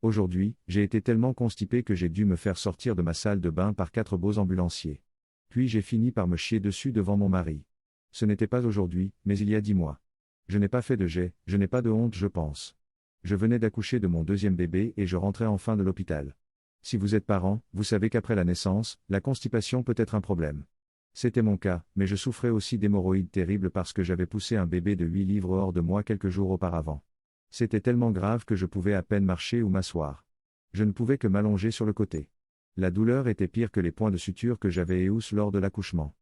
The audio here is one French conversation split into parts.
Aujourd'hui, j'ai été tellement constipé que j'ai dû me faire sortir de ma salle de bain par 4 beaux ambulanciers. Puis j'ai fini par me chier dessus devant mon mari. Ce n'était pas aujourd'hui, mais il y a 10 mois. Je n'ai pas fait de jet, je n'ai pas de honte, je pense. Je venais d'accoucher de mon deuxième bébé et je rentrais enfin de l'hôpital. Si vous êtes parent, vous savez qu'après la naissance, la constipation peut être un problème. C'était mon cas, mais je souffrais aussi d'hémorroïdes terribles parce que j'avais poussé un bébé de 8 livres hors de moi quelques jours auparavant. C'était tellement grave que je pouvais à peine marcher ou m'asseoir. Je ne pouvais que m'allonger sur le côté. La douleur était pire que les points de suture que j'avais éous lors de l'accouchement.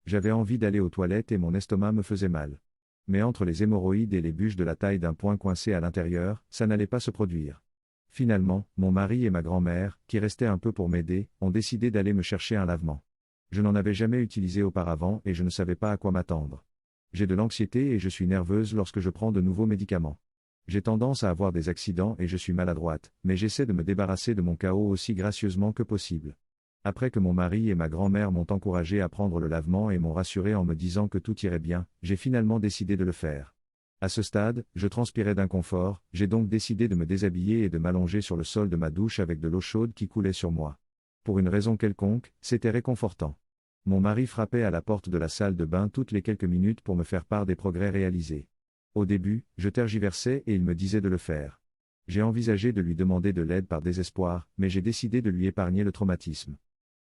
J'avais envie d'aller aux toilettes et mon estomac me faisait mal. Mais entre les hémorroïdes et les bûches de la taille d'un poing coincées à l'intérieur, ça n'allait pas se produire. Finalement, mon mari et ma grand-mère, qui restaient un peu pour m'aider, ont décidé d'aller me chercher un lavement. Je n'en avais jamais utilisé auparavant et je ne savais pas à quoi m'attendre. J'ai de l'anxiété et je suis nerveuse lorsque je prends de nouveaux médicaments. J'ai tendance à avoir des accidents et je suis maladroite, mais j'essaie de me débarrasser de mon chaos aussi gracieusement que possible. Après que mon mari et ma grand-mère m'ont encouragé à prendre le lavement et m'ont rassuré en me disant que tout irait bien, j'ai finalement décidé de le faire. À ce stade, je transpirais d'inconfort, j'ai donc décidé de me déshabiller et de m'allonger sur le sol de ma douche avec de l'eau chaude qui coulait sur moi. Pour une raison quelconque, c'était réconfortant. Mon mari frappait à la porte de la salle de bain toutes les quelques minutes pour me faire part des progrès réalisés. Au début, je tergiversais et il me disait de le faire. J'ai envisagé de lui demander de l'aide par désespoir, mais j'ai décidé de lui épargner le traumatisme.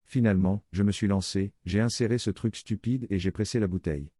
Finalement, je me suis lancé, j'ai inséré ce truc stupide et j'ai pressé la bouteille.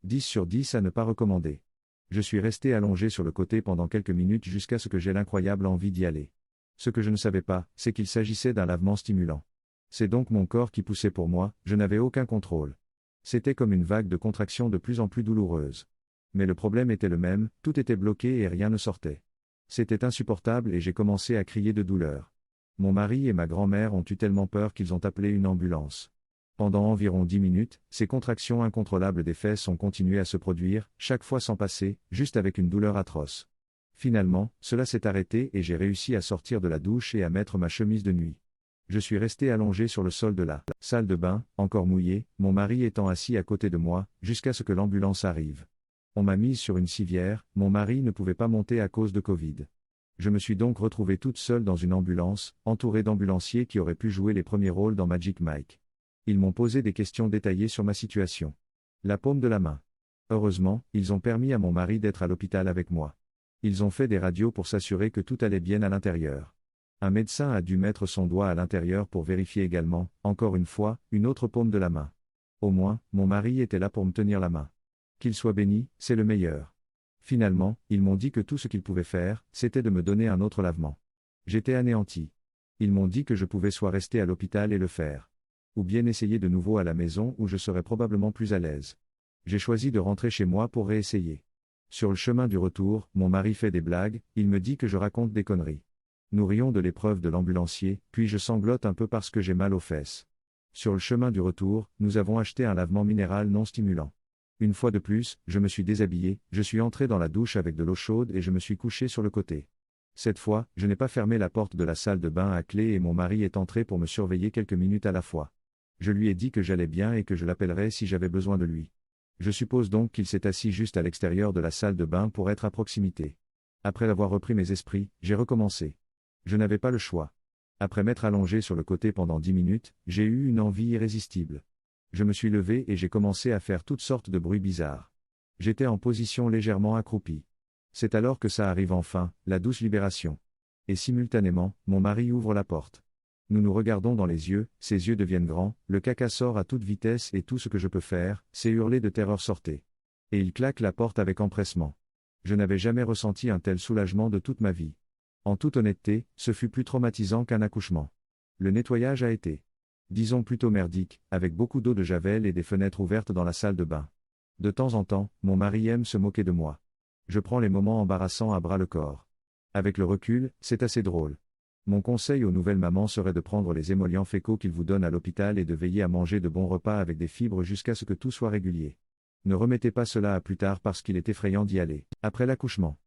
10 sur 10 à ne pas recommander. Je suis resté allongé sur le côté pendant quelques minutes jusqu'à ce que j'aie l'incroyable envie d'y aller. Ce que je ne savais pas, c'est qu'il s'agissait d'un lavement stimulant. C'est donc mon corps qui poussait pour moi, je n'avais aucun contrôle. C'était comme une vague de contractions de plus en plus douloureuse. Mais le problème était le même, tout était bloqué et rien ne sortait. C'était insupportable et j'ai commencé à crier de douleur. Mon mari et ma grand-mère ont eu tellement peur qu'ils ont appelé une ambulance. Pendant environ 10 minutes, ces contractions incontrôlables des fesses ont continué à se produire, chaque fois sans passer, juste avec une douleur atroce. Finalement, cela s'est arrêté et j'ai réussi à sortir de la douche et à mettre ma chemise de nuit. Je suis resté allongé sur le sol de la salle de bain, encore mouillé, mon mari étant assis à côté de moi, jusqu'à ce que l'ambulance arrive. On m'a mise sur une civière, mon mari ne pouvait pas monter à cause de Covid. Je me suis donc retrouvée toute seule dans une ambulance, entourée d'ambulanciers qui auraient pu jouer les premiers rôles dans Magic Mike. Ils m'ont posé des questions détaillées sur ma situation. La paume de la main. Heureusement, ils ont permis à mon mari d'être à l'hôpital avec moi. Ils ont fait des radios pour s'assurer que tout allait bien à l'intérieur. Un médecin a dû mettre son doigt à l'intérieur pour vérifier également, encore une fois, une autre paume de la main. Au moins, mon mari était là pour me tenir la main. Qu'il soit béni, c'est le meilleur. Finalement, ils m'ont dit que tout ce qu'ils pouvaient faire, c'était de me donner un autre lavement. J'étais anéanti. Ils m'ont dit que je pouvais soit rester à l'hôpital et le faire, ou bien essayer de nouveau à la maison où je serais probablement plus à l'aise. J'ai choisi de rentrer chez moi pour réessayer. Sur le chemin du retour, mon mari fait des blagues, il me dit que je raconte des conneries. Nous rions de l'épreuve de l'ambulancier, puis je sanglote un peu parce que j'ai mal aux fesses. Sur le chemin du retour, nous avons acheté un lavement minéral non stimulant. Une fois de plus, je me suis déshabillé, je suis entré dans la douche avec de l'eau chaude et je me suis couché sur le côté. Cette fois, je n'ai pas fermé la porte de la salle de bain à clé et mon mari est entré pour me surveiller quelques minutes à la fois. Je lui ai dit que j'allais bien et que je l'appellerais si j'avais besoin de lui. Je suppose donc qu'il s'est assis juste à l'extérieur de la salle de bain pour être à proximité. Après avoir repris mes esprits, j'ai recommencé. Je n'avais pas le choix. Après m'être allongé sur le côté pendant 10 minutes, j'ai eu une envie irrésistible. Je me suis levé et j'ai commencé à faire toutes sortes de bruits bizarres. J'étais en position légèrement accroupie. C'est alors que ça arrive enfin, la douce libération. Et simultanément, mon mari ouvre la porte. Nous nous regardons dans les yeux, ses yeux deviennent grands, le caca sort à toute vitesse et tout ce que je peux faire, c'est hurler de terreur sortez. Et il claque la porte avec empressement. Je n'avais jamais ressenti un tel soulagement de toute ma vie. En toute honnêteté, ce fut plus traumatisant qu'un accouchement. Le nettoyage a été, disons plutôt merdique, avec beaucoup d'eau de javel et des fenêtres ouvertes dans la salle de bain. De temps en temps, mon mari aime se moquer de moi. Je prends les moments embarrassants à bras le corps. Avec le recul, c'est assez drôle. Mon conseil aux nouvelles mamans serait de prendre les émollients fécaux qu'ils vous donnent à l'hôpital et de veiller à manger de bons repas avec des fibres jusqu'à ce que tout soit régulier. Ne remettez pas cela à plus tard parce qu'il est effrayant d'y aller, après l'accouchement.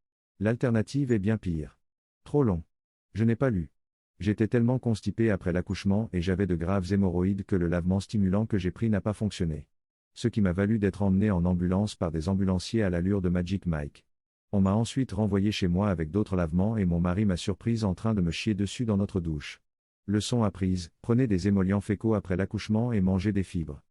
L'alternative est bien pire. Trop long. Je n'ai pas lu. J'étais tellement constipé après l'accouchement et j'avais de graves hémorroïdes que le lavement stimulant que j'ai pris n'a pas fonctionné. Ce qui m'a valu d'être emmené en ambulance par des ambulanciers à l'allure de Magic Mike. On m'a ensuite renvoyé chez moi avec d'autres lavements et mon mari m'a surprise en train de me chier dessus dans notre douche. Leçon apprise, prenez des émollients fécaux après l'accouchement et mangez des fibres.